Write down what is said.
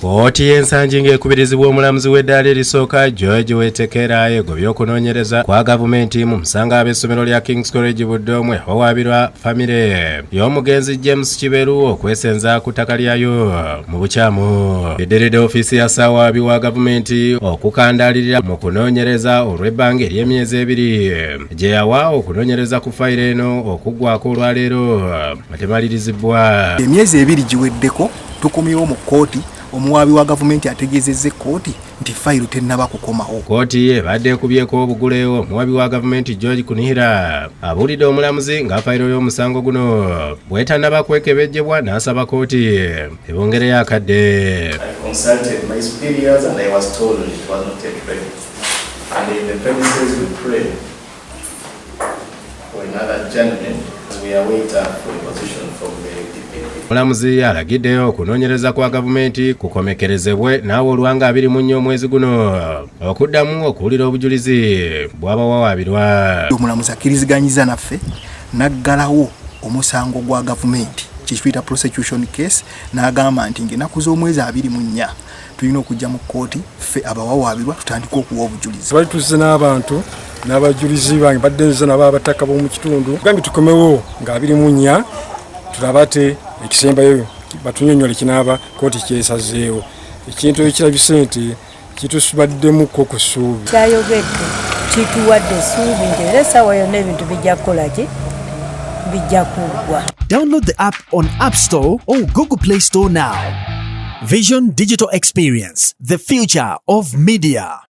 Kkooti y'ensangi ng'ekubirizibwa omulamuzi w'eddaala erisooka George Wetekera egobye okunoonyereza kwa gavumenti mu musango ab'essomero lya King's College Budo mwe wawaabirwa famire y'omugenzi James Kiberu okwesenza ku ttaka lyayo mu bukyamu. Edderedde ofiisi ya ssaawa wa gavumenti okukandaalirira mu kunoonyereza olw'ebbanga ery'emyezi ebiri gye yawa okunoonyereza ku fayiro eno okuggwako olwaleero nga temalirizibwa. Emyezi ebiri giweddeko tukomyewo mu kkooti. Omuwaabi wa gavumenti ategeezezza kkooti nti fayiro tennaba kukomawo. Kkooti ebadde ekubyeko obugulewo omuwaabi wa gavumenti George Kunihira abuulidde omulamuzi nga fayiro y'omusango guno bwetannaba kwekebejjebwa n'asaba kkooti ebongereyo akadde. Omulamuzi alagidde okunoonyereza kwa gavumenti kukomekerezebwe naawe olwanga 24 omwezi guno okuddamu okuwulira obujulizi bw'abawawaabirwa. Omulamuzi akkiriziganyiza naffe n'aggalawo omusango gwa gavumenti kiyitibwa prosecution case n'agamba nti ng'ennaku z'omwezi 24 tulina okujja mu kkooti ffe abawawaabirwa tutandike okuwa obujulizi. Bali tuzze n'abantu n'abajulizi bange badde nze nabo abataka b'omu kitundu gambye tukomewo nga 24 tulabate ekisembayo batunyonyole kinaaba kkooti kyesazeewo ekintu ekirabise nti kitusibaddemukko ku ssuubi. Kyayogedde kituwadde essuubi nti era essaawa yonna ebintu bijja kukola ki bijja kuggwa. Download the app on App Store or Google Play Store now. Vision Digital Experience, the future of media.